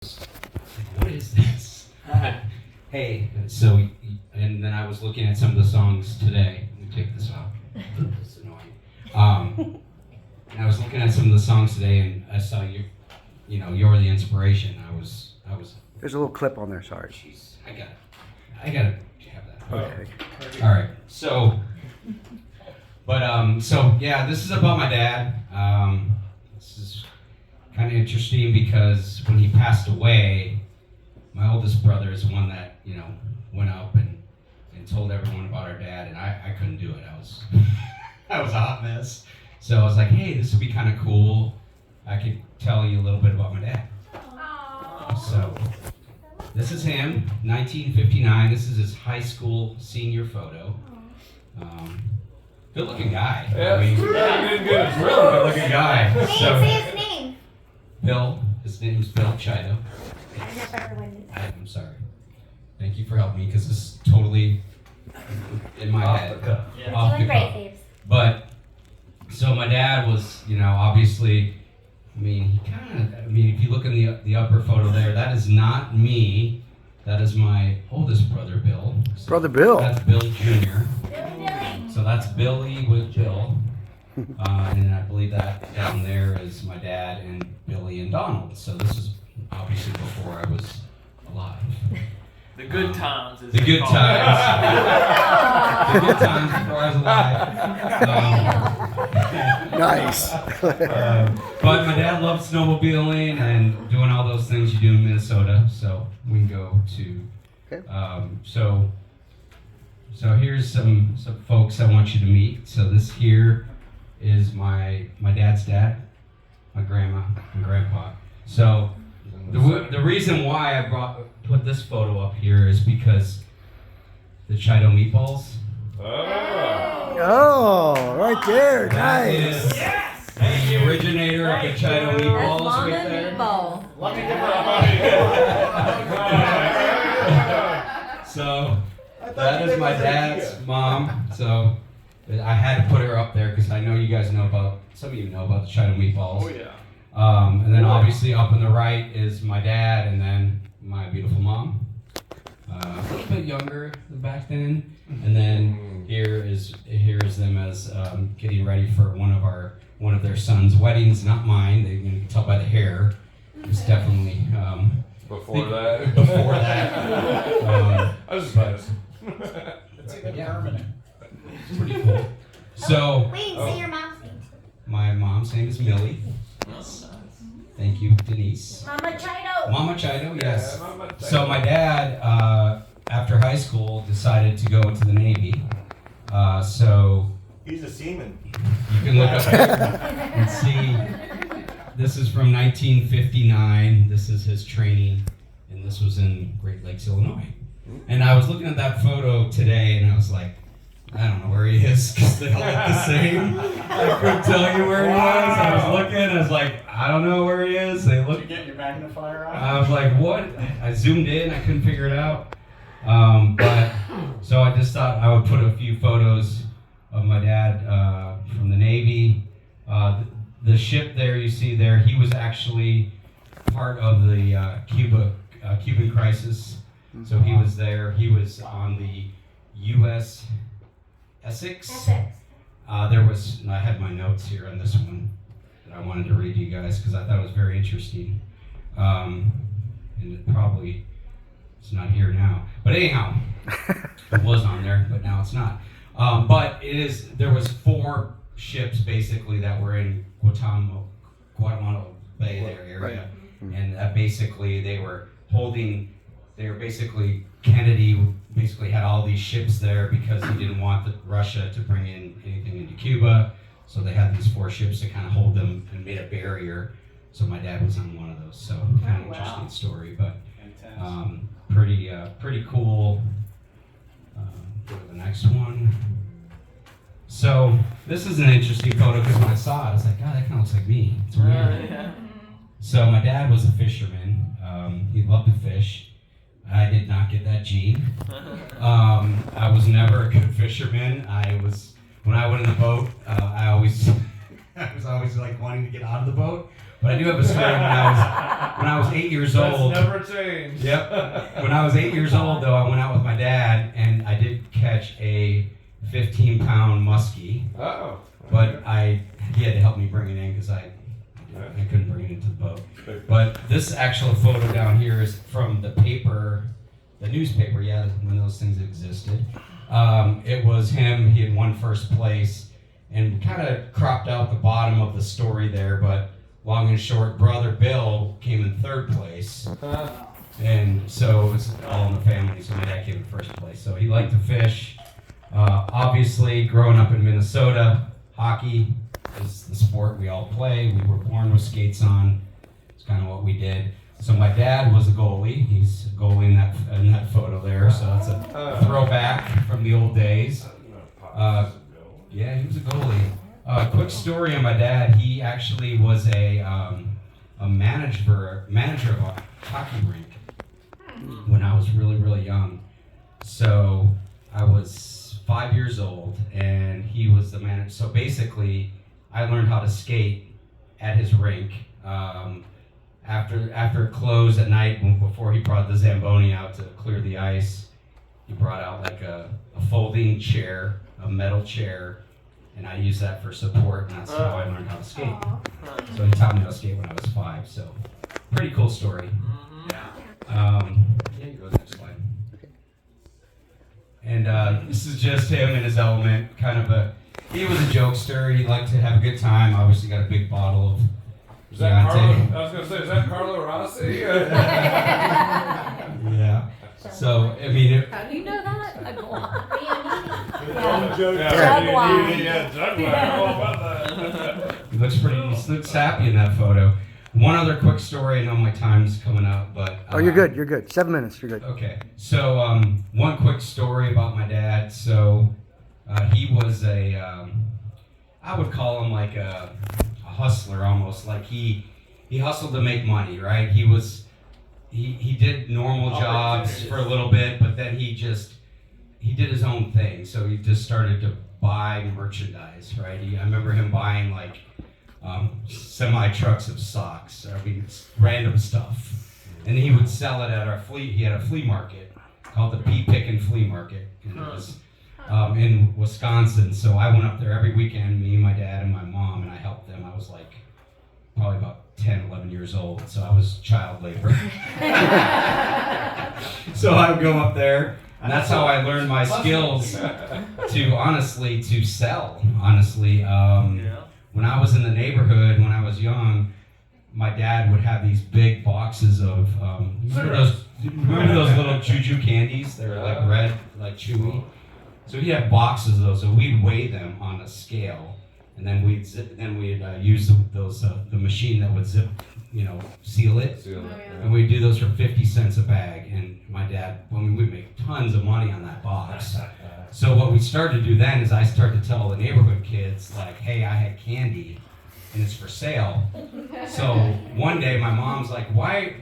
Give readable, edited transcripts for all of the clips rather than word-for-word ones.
What is this? Hey, and then I was looking at some of the songs today. Let me take this off. This is annoying. And I was looking at some of the songs today, and I saw you're the inspiration. I was. There's a little clip on there. Sorry. Jeez, I gotta have that. Okay. All right. So yeah, this is about my dad. This is kind of interesting because when he passed away, my oldest brother is the one that went up and told everyone about our dad, and I couldn't do it. I was a hot mess. So I was like, hey, this would be kind of cool. I could tell you a little bit about my dad. So this is him, 1959. This is his high school senior photo. Good looking guy. Yeah, I mean, good. Really good looking guy. Say So, his name. Bill, his name is Bill Chiodo. I never win. I'm sorry. Thank you for helping me because this is totally in my head. Off the cuff. Off the Doing great, cuff. babes. But, so my dad was, obviously, if you look in the upper photo there, that is not me. That is my oldest brother, Bill. So Brother Bill. That's Bill Jr. Billy. So that's Billy with Bill. And I believe that down there is my dad and Billy and Donald. So this is obviously before I was alive. The good times. The good times. The good times before I was alive. Nice. But my dad loved snowmobiling and doing all those things you do in Minnesota. So we can go to. So here's some folks I want you to meet. So this here is my dad's dad, my grandma, and grandpa. So the reason why I put this photo up here is because the Chiodo meatballs. Oh, right there. That Nice. is the originator of the Chiodo meatballs right there. Meatball. So that is my dad's mom. So I had to put her up there because I know you guys some of you know about the Chiodo meatballs. Oh yeah. And then obviously up on the right is my dad and then my beautiful mom. A little bit younger back then. And then here is them as getting ready for one of their sons' weddings, not mine. You can tell by the hair. It's definitely Before that. before that. I was just about It's even permanent. It's pretty cool. So Wait, say your mom's name. my mom's name is Millie. Thank you, Denise. Mama Chiodo. Mama Chiodo, yes. Yeah, Mama Chiodo. So my dad, after high school, decided to go into the Navy. So He's a seaman. you can look up and see. This is from 1959. This is his training, and this was in Great Lakes, Illinois. And I was looking at that photo today, and I was like, I don't know where he is because they all look the same. I couldn't tell you where he was. I was looking, I was like, I don't know where he is. They Did look. you get your magnifier on? I was like, what? I zoomed in, I couldn't figure it out. But so I just thought I would put a few photos of my dad from the Navy. The ship there you see there, he was actually part of the Cuban crisis. So he was there. He was on the U.S. Essex. I had my notes here on this one that I wanted to read to you guys because I thought it was very interesting. And it's not here now. But anyhow, it was on there, but now it's not. But there was 4 ships basically that were in Guatemala Bay there area. Right. And that basically Kennedy basically had all these ships there because he didn't want Russia to bring in anything into Cuba. So they had these 4 ships to kind of hold them and made a barrier. So my dad was on one of those. So kind of interesting story, but pretty cool. Go to the next one. So this is an interesting photo because when I saw it, I was like, God, that kind of looks like me. It's weird. Yeah. So my dad was a fisherman. He loved to fish. I did not get that gene. I was never a good fisherman. When I went in the boat, I was always like wanting to get out of the boat. But I do have a story when I was 8 years old. That's never changed. Yep. When I was 8 years old, though, I went out with my dad, and I did catch a 15-pound muskie. Oh. But he had to help me bring it in because I couldn't bring it into the boat. But this actual photo down here is from the paper, the newspaper, when those things existed. It was him. He had won first place, and kind of cropped out the bottom of the story there, but long and short, brother Bill came in third place. And so it was all in the family, so my dad came in first place. So he liked to fish. Obviously, growing up in Minnesota, hockey is the sport we all play. We were born with skates on. It's kind of what we did. So my dad was a goalie. He's a goalie in that photo there. So it's a throwback from the old days. Yeah, he was a goalie. Quick story on my dad. He actually was a manager of a hockey rink when I was really, really young. So I was 5 years old, and he was the manager. So basically, I learned how to skate at his rink. After it closed at night, before he brought the Zamboni out to clear the ice, he brought out like a folding chair, a metal chair, and I used that for support, and that's how I learned how to skate. So he taught me how to skate when I was 5. So pretty cool story. Yeah, you go to the next slide. And this is just him in his element, he was a jokester. He liked to have a good time. Obviously got a big bottle of Is that Carlo? I was gonna say, is that Carlo Rossi? Yeah. So I mean, How do you know that? A glove. he looks happy in that photo. One other quick story. I know my time's coming up, but Oh, you're good. You're good. 7 minutes. You're good. Okay. So one quick story about my dad. So he was I would call him like a hustler almost. Like he hustled to make money, right? He did normal jobs for a little bit, but then he did his own thing. So he just started to buy merchandise, right? I remember him buying like semi trucks of socks, random stuff, and he would sell it at he had a flea market called the Pea Pickin' Flea Market, and it was in Wisconsin. So I went up there every weekend, me, my dad, and my mom, and I helped them. I was like probably about 10, 11 years old, so I was child labor. So I would go up there, and that's how I learned my skills to sell, honestly. When I was in the neighborhood, when I was young, my dad would have these big boxes of, remember those little juju candies? They were like red, like chewy. So he'd have boxes of those, so we'd weigh them on a scale, and then we'd use the machine that would seal it. And we'd do those for 50 cents a bag. And my dad, we'd make tons of money on that box. So what we started to do then is I started to tell the neighborhood kids, like, hey, I had candy and it's for sale. So one day my mom's like, why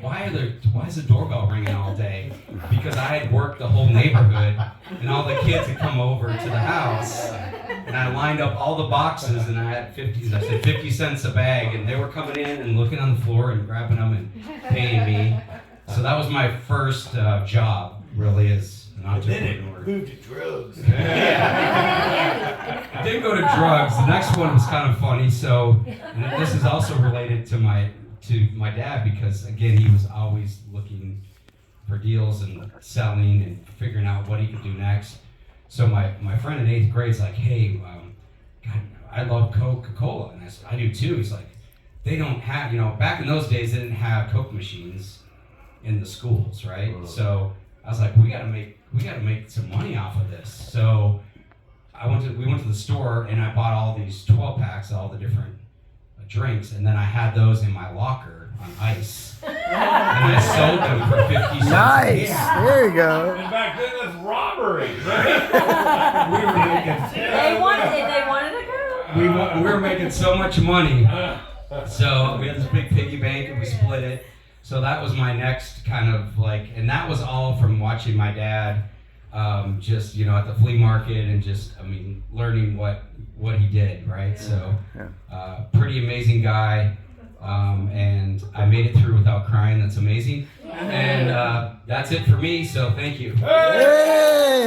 is the doorbell ringing all day? Because I had worked the whole neighborhood and all the kids had come over to the house, and I lined up all the boxes, and I had 50 cents a bag, and they were coming in and looking on the floor and grabbing them and paying me. So that was my first job, really, as an entrepreneur. Moved to drugs. I did go to drugs. The next one was kind of funny. So, and this is also related to my dad, because again, he was always looking for deals and selling and figuring out what he could do next. So my friend in 8th grade is like, hey, God, I love Coca-Cola. And I said, I do too. He's like, they don't have, back in those days, they didn't have Coke machines in the schools, right? So I was like, we gotta make some money off of this. So we went to the store, and I bought all these 12 packs, all the different drinks, and then I had those in my locker on ice, and I sold them for 50 cents. Nice. Yeah. There you go. And back then, that's robbery, right? We were making. They wanted a girl. We were making so much money. So we had this big piggy bank, and we split it. So that was my next kind of and that was all from watching my dad, just at the flea market, and just learning what he did, right? So pretty amazing guy. and I made it through without crying. That's amazing. And that's it for me. So thank you. Hey!